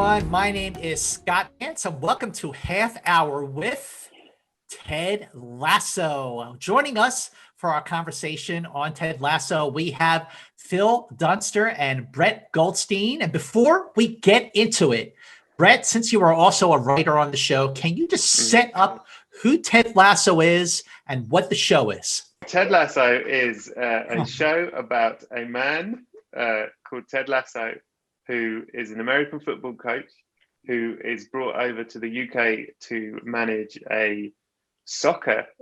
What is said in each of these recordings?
everyone. My name is Scott Mantz, and welcome to Half Hour with Ted Lasso. Joining us for our conversation on Ted Lasso, we have Phil Dunster and Brett Goldstein. And before we get into it, Brett, since you are also a writer on the show, can you just set up who Ted Lasso is and what the show is? Ted Lasso is a show about a man called Ted Lasso, who is an American football coach who is brought over to the UK to manage an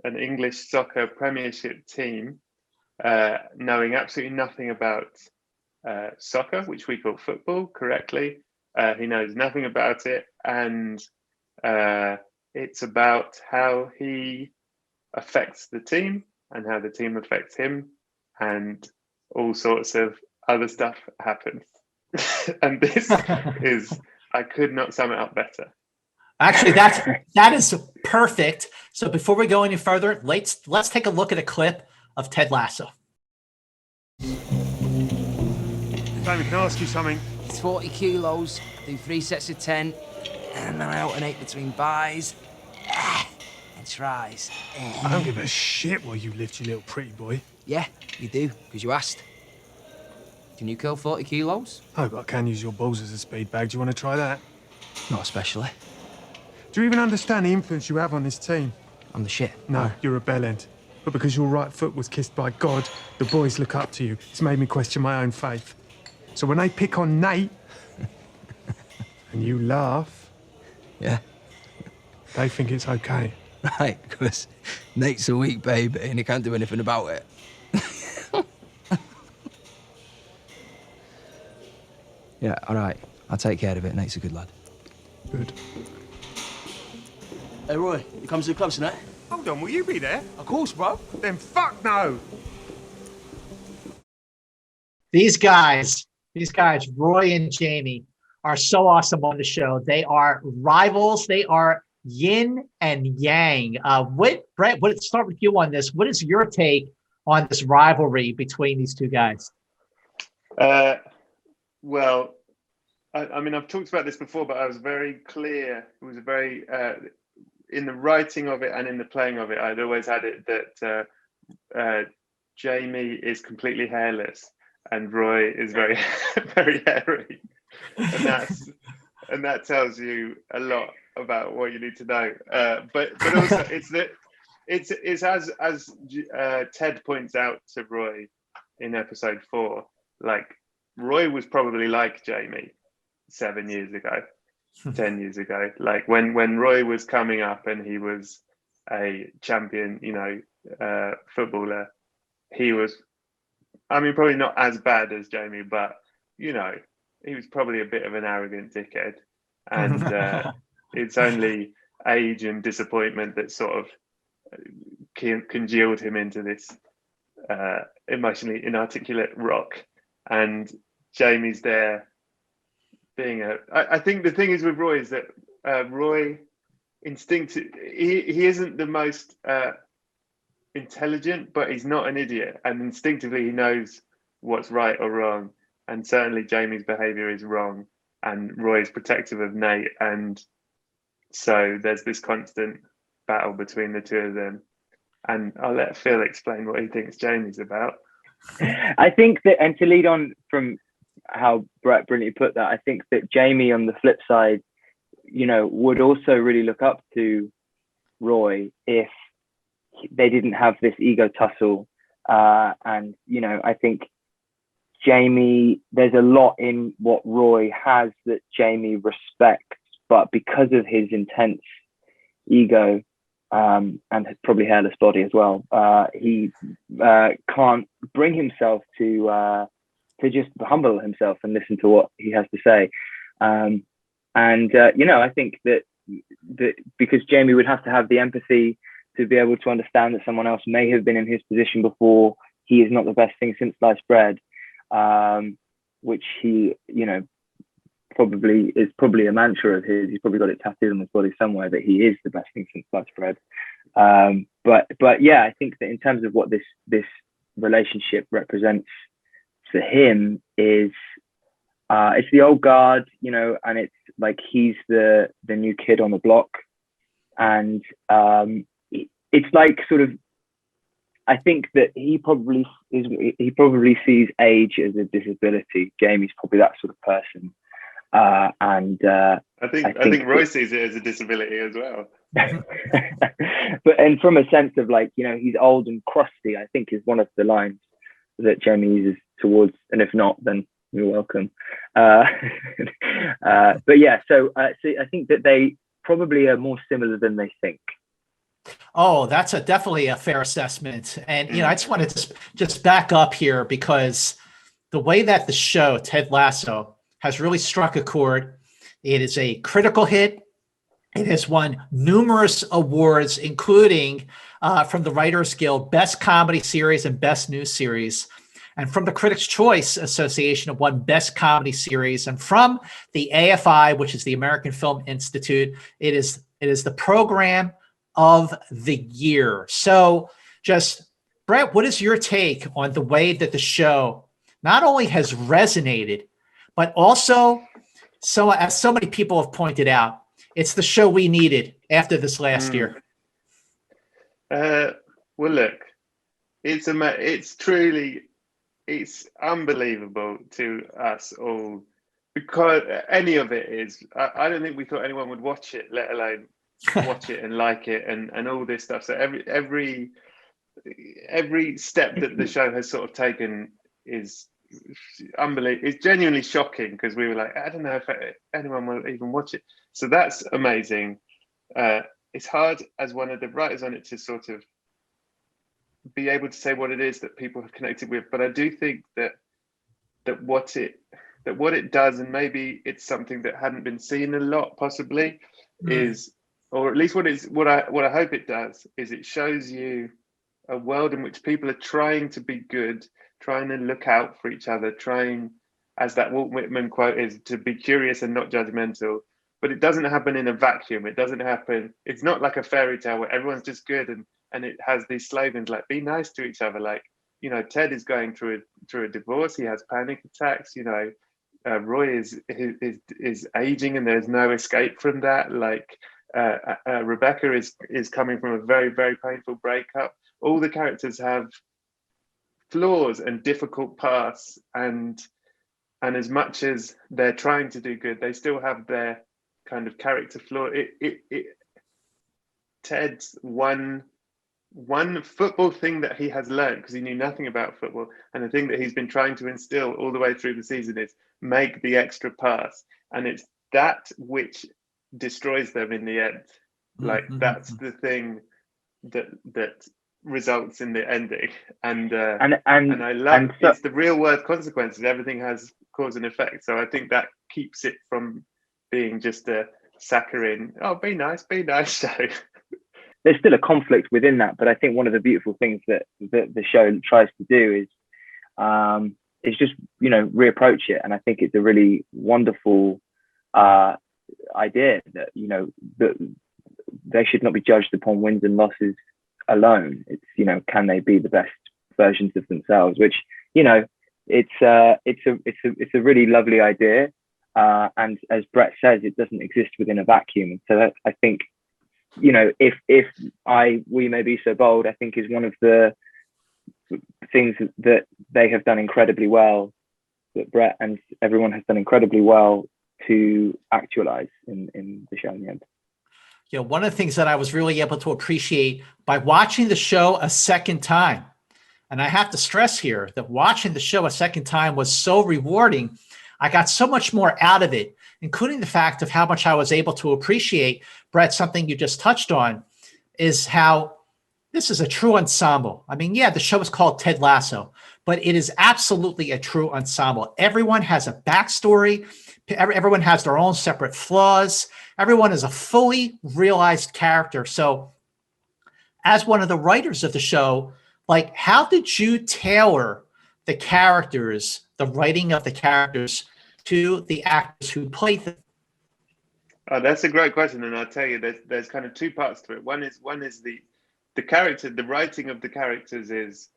English soccer premiership team, knowing absolutely nothing about soccer, which we call football correctly. He knows nothing about it, and it's about how he affects the team and how the team affects him, and all sorts of other stuff happens. And this is, I could not sum it up better. Actually, that is perfect. So before we go any further, let's take a look at a clip of Ted Lasso. David, can I ask you something? It's 40 kilos, do 3 sets of 10, and then I alternate between buys and tries. I don't give a shit while you lift, you little pretty boy. Yeah, you do, because you asked. Can you kill 40 kilos? Oh, but I can use your balls as a speed bag. Do you want to try that? Not especially. Do you even understand the influence you have on this team? I'm the shit. No, you're a bellend. But because your right foot was kissed by God, the boys look up to you. It's made me question my own faith. So when they pick on Nate, and you laugh... Yeah. They think it's okay. Right, because Nate's a weak baby and he can't do anything about it. Yeah, all right. I'll take care of it. Nate's a good lad. Good. Hey, Roy, you come to the club tonight? Hold on, will you be there? Of course, bro. Then fuck no! These guys, Roy and Jamie, are so awesome on the show. They are rivals. They are yin and yang. Brett, let's start with you on this. What is your take on this rivalry between these two guys? Well, I mean, I've talked about this before, but I was very clear. It was a very, in the writing of it and in the playing of it, I'd always had it that Jamie is completely hairless and Roy is very, very hairy. And that tells you a lot about what you need to know. But also it's as Ted points out to Roy in episode 4, like, Roy was probably like Jamie 7 years ago, 10 years ago. Like when Roy was coming up and he was a champion, footballer, he was, I mean, probably not as bad as Jamie, but, he was probably a bit of an arrogant dickhead. And it's only age and disappointment that sort of congealed him into this emotionally inarticulate rock. And Jamie's there being I think the thing is with Roy is that Roy he isn't the most intelligent, but he's not an idiot, and instinctively he knows what's right or wrong, and certainly Jamie's behavior is wrong, and Roy is protective of Nate, and so there's this constant battle between the two of them. And I'll let Phil explain what he thinks Jamie's about. I think that, and to lead on from how Brett brilliantly put that, I think that Jamie, on the flip side, would also really look up to Roy if they didn't have this ego tussle. And I think Jamie, there's a lot in what Roy has that Jamie respects, but because of his intense ego, and probably hairless body as well, he can't bring himself to just humble himself and listen to what he has to say. I think that because Jamie would have to have the empathy to be able to understand that someone else may have been in his position before, he is not the best thing since sliced bread, which he, is probably a mantra of his. He's probably got it tattooed on his body somewhere that he is the best thing since sliced bread. But yeah, I think that in terms of what this relationship represents for him is it's the old guard, and it's like he's the new kid on the block, and it's like sort of, I think that he probably sees age as a disability. Jamie's probably that sort of person, and I think Roy sees it as a disability as well. But and from a sense of like, you know, he's old and crusty, I think is one of the lines that Jamie uses towards, and if not, then you're welcome. But yeah, so I think that they probably are more similar than they think. Oh, that's definitely a fair assessment. And, you know, I just want to just back up here, because the way that the show, Ted Lasso, has really struck a chord, it is a critical hit. It has won numerous awards, including from the Writers Guild, Best Comedy Series and Best New Series. And from the Critics' Choice Association, it won Best Comedy Series. And from the AFI, which is the American Film Institute, it is the Program of the Year. So just, Brett, what is your take on the way that the show not only has resonated, but also, so as so many people have pointed out, it's the show we needed after this last year? Well, look, it's truly, it's unbelievable to us all, because any of it is. I don't think we thought anyone would watch it, let alone watch it and like it and all this stuff. So every step that the show has sort of taken is unbelievable. It's genuinely shocking, because we were like, I don't know if anyone will even watch it. So that's amazing. It's hard as one of the writers on it to sort of be able to say what it is that people have connected with, but I do think that what it does, and maybe it's something that hadn't been seen a lot possibly, is, or at least what I hope it does, is it shows you a world in which people are trying to be good, trying to look out for each other, trying, as that Walt Whitman quote is, to be curious and not judgmental. But it doesn't happen in a vacuum. It doesn't happen. It's not like a fairy tale where everyone's just good and it has these slogans like, be nice to each other. Like, you know, Ted is going through a divorce. He has panic attacks. You know, Roy is aging and there's no escape from that. Like Rebecca is coming from a very, very painful breakup. All the characters have flaws and difficult paths, and as much as they're trying to do good, they still have their kind of character flaw. Ted's one football thing that he has learned, because he knew nothing about football, and the thing that he's been trying to instill all the way through the season is make the extra pass, and it's that which destroys them in the end. Like that's the thing that results in the ending, and I love it's the real world consequences. Everything has cause and effect, so I think that keeps it from being just a saccharine, oh, be nice show. There's still a conflict within that, but I think one of the beautiful things that the show tries to do is just, you know, reapproach it, and I think it's a really wonderful idea that, you know, that they should not be judged upon wins and losses alone. It's, you know, can they be the best versions of themselves? Which, you know, it's a really lovely idea, and as Brett says, it doesn't exist within a vacuum. And so that, I think, you know, if we may be so bold, I think is one of the things that they have done incredibly well, that Brett and everyone has done incredibly well to actualize in the show in the end. You know, one of the things that I was really able to appreciate by watching the show a second time, and I have to stress here that watching the show a second time was so rewarding. I got so much more out of it, including the fact of how much I was able to appreciate, Brett, something you just touched on, is how this is a true ensemble. I mean, yeah, the show is called Ted Lasso, but it is absolutely a true ensemble. Everyone has a backstory. Everyone has their own separate flaws. Everyone is a fully realized character. So as one of the writers of the show, like, how did you tailor the characters, the writing of the characters, to the actors who played them? Oh, that's a great question, and I'll tell you, there's kind of two parts to it. One is the character, the writing of the characters is,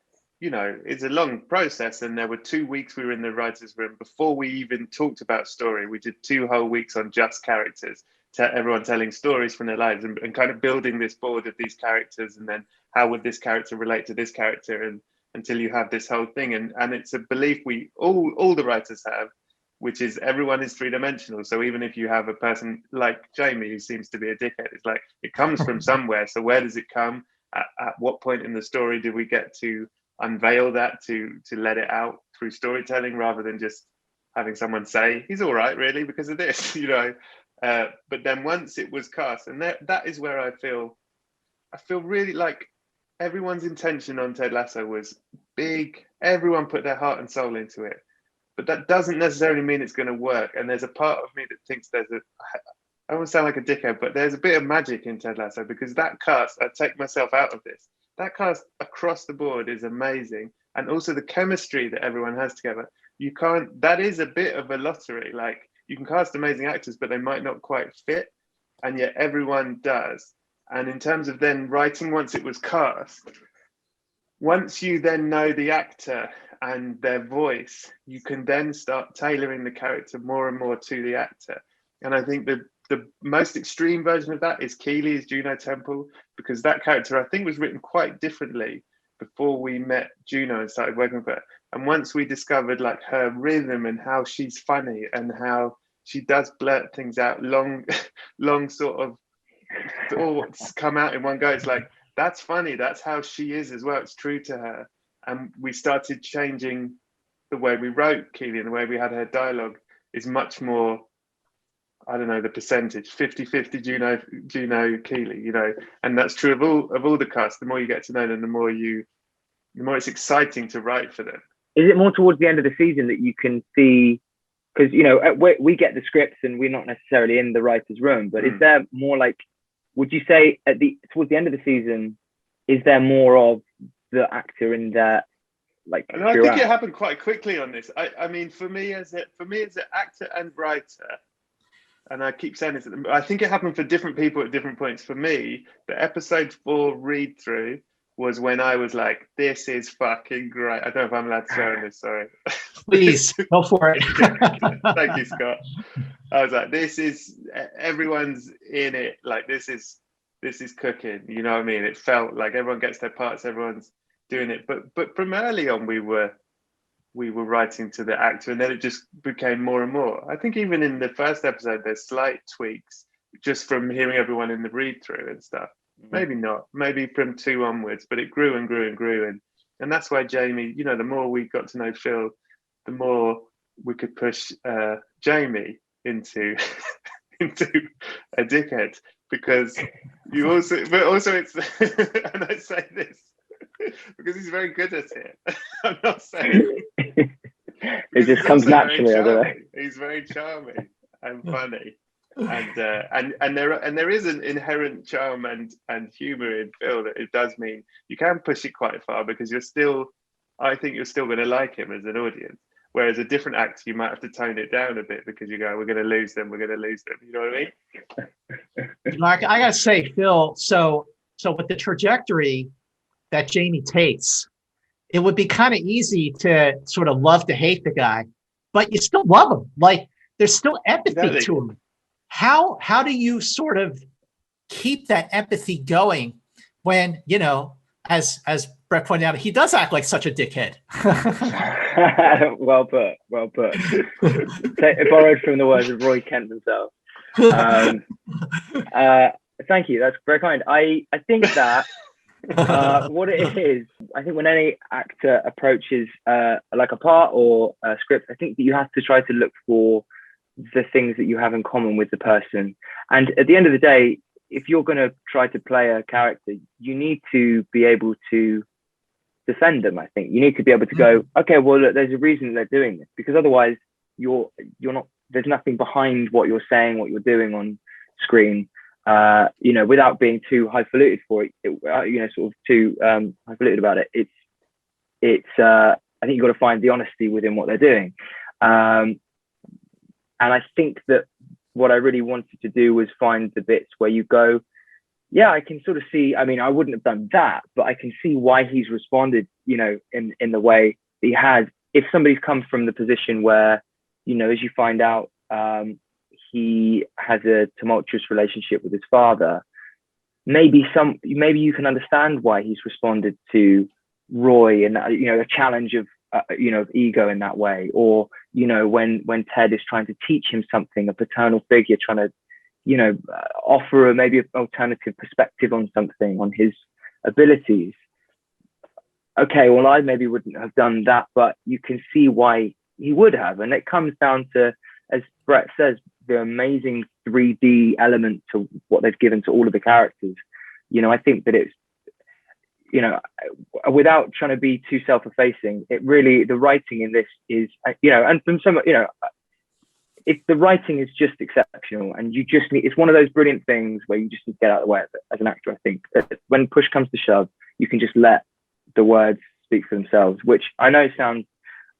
you know, it's a long process. And there were 2 weeks we were in the writer's room before we even talked about story. We did 2 whole weeks on just characters, everyone telling stories from their lives and kind of building this board of these characters. And then how would this character relate to this character? And until you have this whole thing. And it's a belief we all the writers have, which is everyone is 3-dimensional. So even if you have a person like Jamie, who seems to be a dickhead, it's like, it comes from somewhere. So where does it come? At what point in the story do we get to unveil that, to let it out through storytelling rather than just having someone say he's all right really because of this, you know? But then once it was cast, and that is where I feel really like everyone's intention on Ted Lasso was big. Everyone put their heart and soul into it, but that doesn't necessarily mean it's going to work. And there's a part of me that thinks I won't sound like a dickhead, but there's a bit of magic in Ted Lasso, because that cast, I take myself out of this, that cast across the board is amazing. And also the chemistry that everyone has together. That is a bit of a lottery. Like, you can cast amazing actors, but they might not quite fit. And yet everyone does. And in terms of then writing, once it was cast, once you then know the actor and their voice, you can then start tailoring the character more and more to the actor. And I think the most extreme version of that is Keely's Juno Temple, because that character I think was written quite differently before we met Juno and started working with her. And once we discovered like her rhythm and how she's funny and how she does blurt things out, long sort of thoughts come out in one go, it's like, that's funny, that's how she is as well, it's true to her. And we started changing the way we wrote Keely, and the way we had her dialogue is much more, I don't know the percentage, 50-50 Juno Keely, you know. And that's true of all the cast. The more you get to know them, the more it's exciting to write for them. Is it more towards the end of the season that you can see, because, you know, we get the scripts and we're not necessarily in the writer's room, but is there more, like, would you say towards the end of the season, is there more of the actor in there? Like, and I think it happened quite quickly on this. I mean, for me as an actor and writer, and I keep saying this, I think it happened for different people at different points. For me, the episode 4 read through was when I was like, this is fucking great. I don't know if I'm allowed to swear on this, sorry. Please, go for it. Thank you, Scott. I was like, everyone's in it. Like, this is cooking. You know what I mean? It felt like everyone gets their parts, everyone's doing it. But from early on, we were writing to the actor, and then it just became more and more. I think even in the first episode, there's slight tweaks just from hearing everyone in the read through and stuff. Maybe not, maybe from 2 onwards, but it grew and grew and grew. And that's why Jamie, you know, the more we got to know Phil, the more we could push Jamie into a dickhead, because but also it's, and I say this because he's very good at it. I'm not saying it just comes naturally. I don't know. He's very charming and funny. And there is an inherent charm and humor in Phil that it does mean you can push it quite far, because I think you're still going to like him as an audience. Whereas a different actor, you might have to tone it down a bit, because you go, we're going to lose them. You know what I mean? Mark, I gotta say, Phil. So with the trajectory that Jamie takes, it would be kind of easy to sort of love to hate the guy, but you still love him. Like, there's still empathy to him. How do you sort of keep that empathy going when, you know, as Brett pointed out, he does act like such a dickhead? Well put. Borrowed from the words of Roy Kent himself. Thank you. That's very kind. I think that what it is, I think when any actor approaches like a part or a script, I think that you have to try to look for the things that you have in common with the person. And at the end of the day, if you're going to try to play a character, you need to be able to defend them. I think you need to be able to go, okay, well, look, there's a reason they're doing this, because otherwise you're not, there's nothing behind what you're saying, what you're doing on screen, you know, without being too highfalutin for it, you know, sort of too highfalutin about it. It's I think you've got to find the honesty within what they're doing. And I think that what I really wanted to do was find the bits where you go, yeah, I can sort of see. I mean, I wouldn't have done that, but I can see why he's responded, you know, in the way that he has. If somebody's come from the position where, you know, as you find out, he has a tumultuous relationship with his father, maybe you can understand why he's responded to Roy and, you know, a challenge of you know, of ego in that way, or, you know, when Ted is trying to teach him something, a paternal figure trying to, you know, offer maybe an alternative perspective on something, on his abilities. Okay, well, I maybe wouldn't have done that, but you can see why he would have. And it comes down to, as Brett says, the amazing 3D element to what they've given to all of the characters. You know, I think that it's, you know, without trying to be too self-effacing, it really, the writing in this is, you know, and from some, you know, if the writing is just exceptional, and you just need, it's one of those brilliant things where you just need to get out of the way of it as an actor. I think when push comes to shove, you can just let the words speak for themselves, which I know sounds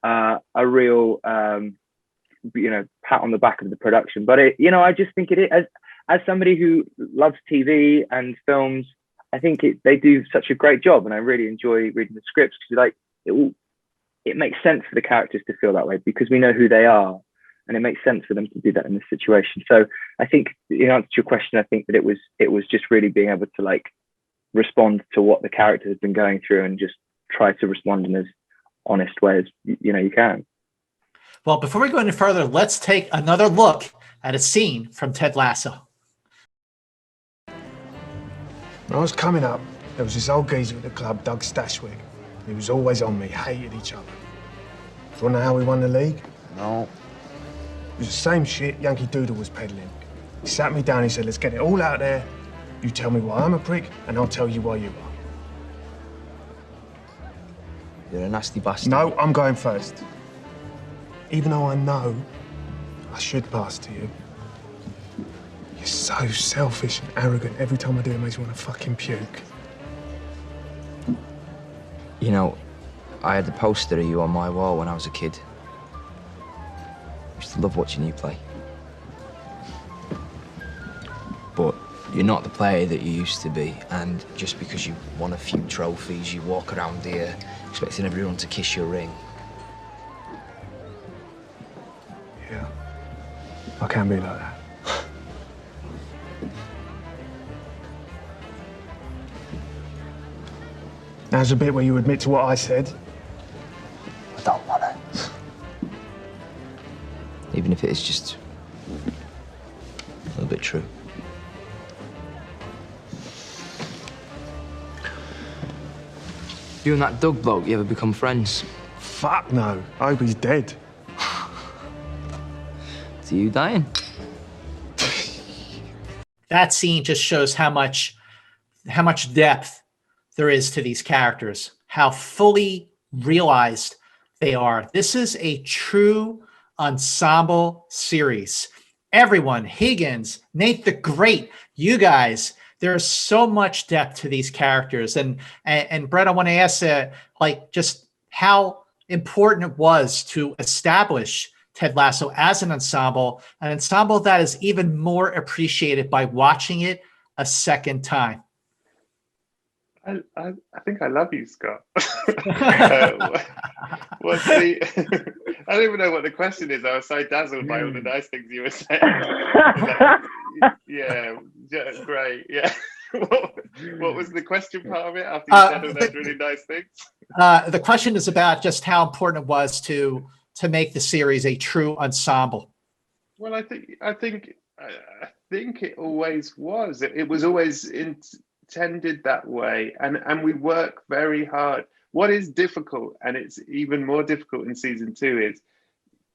a real, you know, pat on the back of the production, but it, you know, I just think it is, as somebody who loves TV and films, I think they do such a great job, and I really enjoy reading the scripts, because like it makes sense for the characters to feel that way because we know who they are, and it makes sense for them to do that in this situation. So I think, in answer to your question, I think that it was just really being able to like respond to what the character has been going through and just try to respond in as honest way as you know you can. Well, before we go any further, let's take another look at a scene from Ted Lasso. When I was coming up, there was this old geezer at the club, Doug Stashwick. He was always on me, hated each other. Do you want to know how we won the league? No. It was the same shit Yankee Doodle was peddling. He sat me down, he said, let's get it all out there. You tell me why I'm a prick, and I'll tell you why you are. You're a nasty bastard. No, I'm going first. Even though I know I should pass to you. You're so selfish and arrogant. Every time I do, it makes me want to fucking puke. You know, I had a poster of you on my wall when I was a kid. I used to love watching you play. But you're not the player that you used to be, and just because you won a few trophies, you walk around here expecting everyone to kiss your ring. Yeah, I can be like that. Now's the bit where you admit to what I said. I don't want it. Even if it is just a little bit true. You and that Doug bloke, you ever become friends? Fuck no. I hope he's dead. To you dying? That scene just shows how much depth there is to these characters, how fully realized they are. This is a true ensemble series. Everyone, Higgins, Nate the Great, you guys, there's so much depth to these characters. And Brett, I want to ask like just how important it was to establish Ted Lasso as an ensemble that is even more appreciated by watching it a second time. I think I love you, Scott. What's the? I don't even know what the question is. I was so dazzled by all the nice things you were saying. Like, yeah, great. Yeah. What was the question part of it after you said all those really nice things? The question is about just how important it was to make the series a true ensemble. Well, I think it always was. It was always intended that way, and we work very hard. What is difficult, and it's even more difficult in season 2,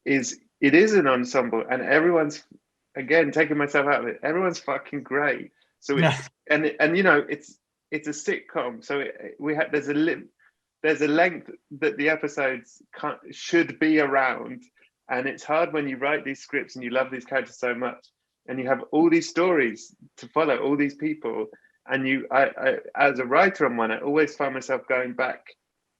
is it is an ensemble, and everyone's, again, taking myself out of it, everyone's fucking great. So it's and you know, it's a sitcom, so there's a length that the episodes should be around, and it's hard when you write these scripts and you love these characters so much, and you have all these stories to follow, all these people. And I, as a writer on one, I always find myself going back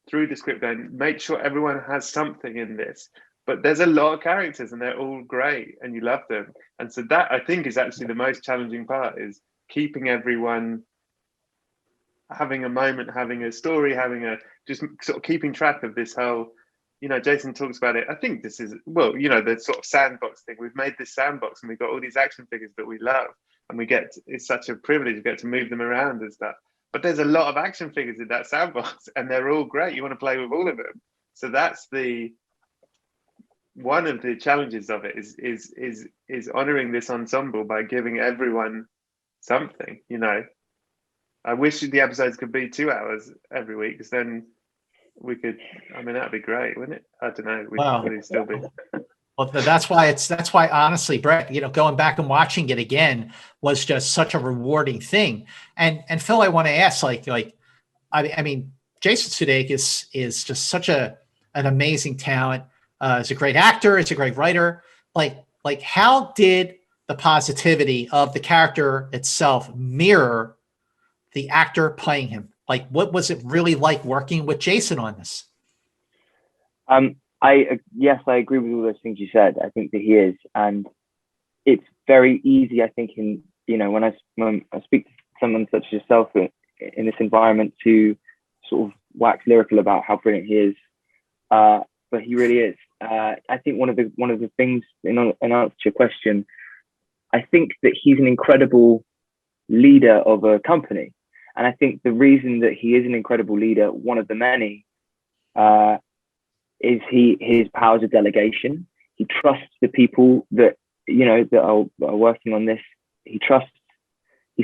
through the script and make sure everyone has something in this. But there's a lot of characters and they're all great and you love them. And so that, I think, is actually the most challenging part, is keeping everyone having a moment, having a story, having a just sort of keeping track of this whole, Jason talks about it. I think this is, well, the sort of sandbox thing. We've made this sandbox and we've got all these action figures that we love, and it's such a privilege to get to move them around and stuff. But there's a lot of action figures in that sandbox, and they're all great. You want to play with all of them. So that's one of the challenges of it is honoring this ensemble by giving everyone something. I wish the episodes could be 2 hours every week, because then we could. I mean, that'd be great, wouldn't it? I don't know. We'd still be. Well, that's why honestly, Brett, going back and watching it again was just such a rewarding thing. And Phil, I want to ask, I mean, Jason Sudeikis is just such an amazing talent. He's a great actor. He's a great writer. Like how did the positivity of the character itself mirror the actor playing him? Like, what was it really like working with Jason on this? Yes, I agree with all those things you said. I think that he is, and it's very easy, I think, when I speak to someone such as yourself in this environment, to sort of wax lyrical about how brilliant he is. But he really is. I think one of the things, in answer to your question, I think that he's an incredible leader of a company, and I think the reason that he is an incredible leader, one of the many, is his powers of delegation. He trusts the people that are working on this. He's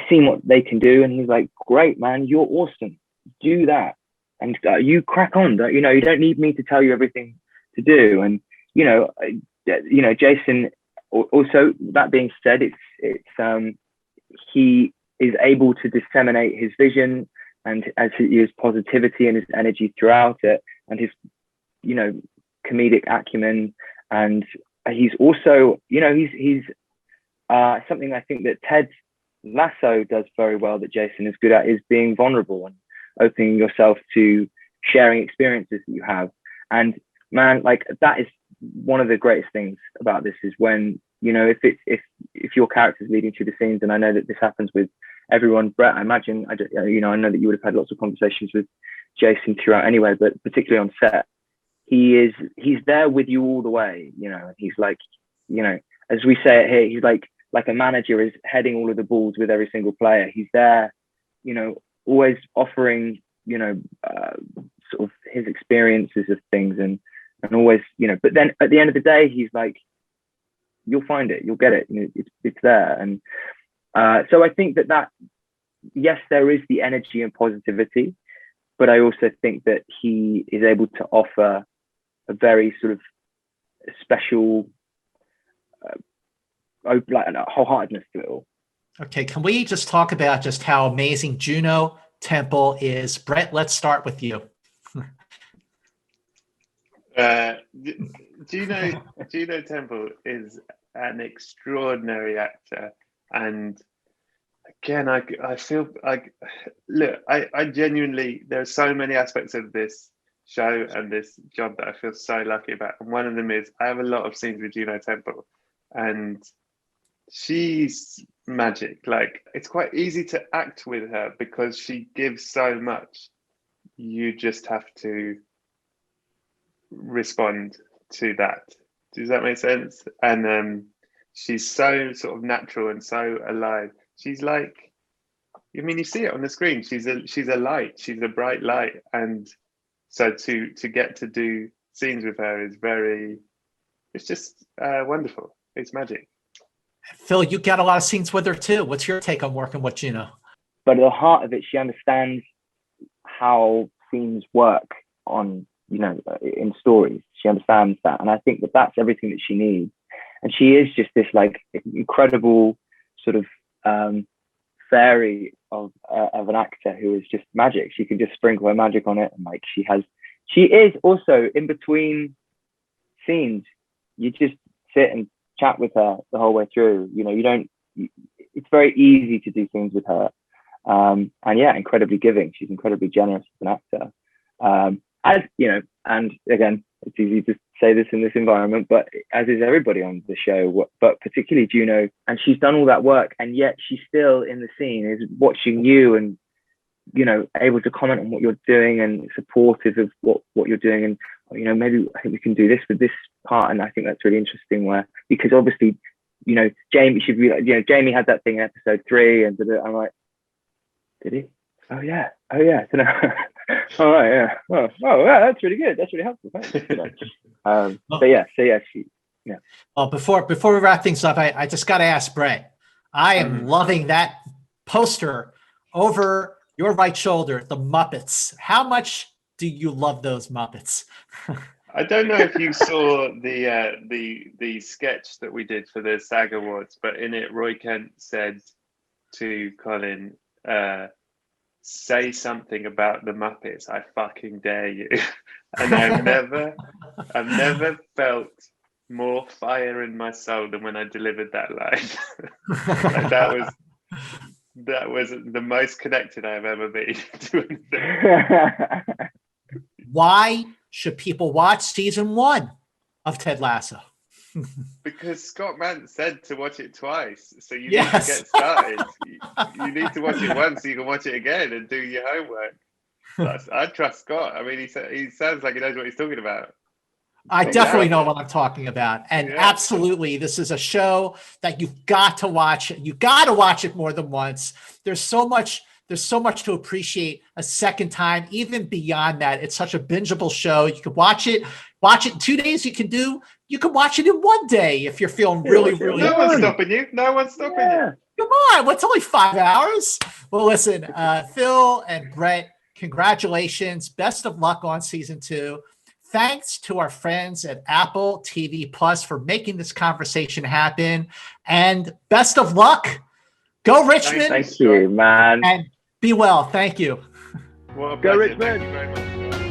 seen what they can do, and he's like, great, man, you're awesome, do that, and you crack on. You don't need me to tell you everything to do. And Jason, also, that being said, he is able to disseminate his vision and his positivity and his energy throughout it, and his comedic acumen. And he's also, he's something I think that Ted Lasso does very well, that Jason is good at, is being vulnerable and opening yourself to sharing experiences that you have. And man, that is one of the greatest things about this, is when, if your character's leading through the scenes, and I know that this happens with everyone. Brett, I imagine, I know that you would have had lots of conversations with Jason throughout anyway, but particularly on set, he's there with you all the way. He's like, as we say it here, he's like a manager is heading all of the balls with every single player. He's there, always offering, sort of his experiences of things, and always, but then at the end of the day, he's like, you'll find it, you'll get it, it's there. And so I think that yes, there is the energy and positivity, but I also think that he is able to offer a very sort of special, wholeheartedness to it all. Okay, can we just talk about just how amazing Juno Temple is? Brett, let's start with you. Juno Temple is an extraordinary actor, and again, I feel like, look, I genuinely, there are so many aspects of this show and this job that I feel so lucky about, and one of them is I have a lot of scenes with Juno Temple, and she's magic. Like, it's quite easy to act with her because she gives so much. You just have to respond to that. Does that make sense? And she's so sort of natural and so alive. She's like, I mean, you see it on the screen. She's a light. She's a bright light. And so to get to do scenes with her is it's just wonderful. It's magic. Phil, you got a lot of scenes with her too. What's your take on working with Juno? But at the heart of it, she understands how scenes work on, in stories. She understands that. And I think that that's everything that she needs. And she is just this like incredible sort of fairy of an actor who is just magic. She can just sprinkle her magic on it. And like, she is also in between scenes. You just sit and chat with her the whole way through. It's very easy to do things with her. And yeah, incredibly giving. She's incredibly generous as an actor. And again, it's easy to say this in this environment, but as is everybody on the show, but particularly Juno. And she's done all that work, and yet she's still in the scene, is watching you and able to comment on what you're doing and supportive of what you're doing. And, maybe I think we can do this with this part. And I think that's really interesting because obviously, Jamie should be, Jamie had that thing in episode 3 and I'm like, did he? Oh yeah. All right. Yeah. Oh, yeah. That's really good. That's really helpful. Thanks. Well, before we wrap things up, I just got to ask Brett. I am loving that poster over your right shoulder, the Muppets. How much do you love those Muppets? I don't know if you saw the sketch that we did for the SAG Awards, but in it, Roy Kent said to Colin, say something about the Muppets. I fucking dare you. And I've never felt more fire in my soul than when I delivered that line. that was the most connected I've ever been to anything. Why should people watch season 1 of Ted Lasso? Because Scott Mantz said to watch it twice, so you need to get started. You need to watch it once so you can watch it again and do your homework. I trust Scott. I mean, he sounds like he knows what he's talking about. I definitely know what I'm talking about. And absolutely, this is a show that you've got to watch. You got to watch it more than once. There's so much to appreciate a second time, even beyond that. It's such a bingeable show. You could watch it in 2 days. You can watch it in 1 day if you're feeling really. No one's stopping you. No one's stopping you. Come on. What's only 5 hours? Well, listen, Phil and Brett, congratulations. Best of luck on season 2. Thanks to our friends at Apple TV Plus for making this conversation happen. And best of luck. Go Richmond. Thank you, man. And be well. Thank you. Well, Go Richmond. Thank you very much.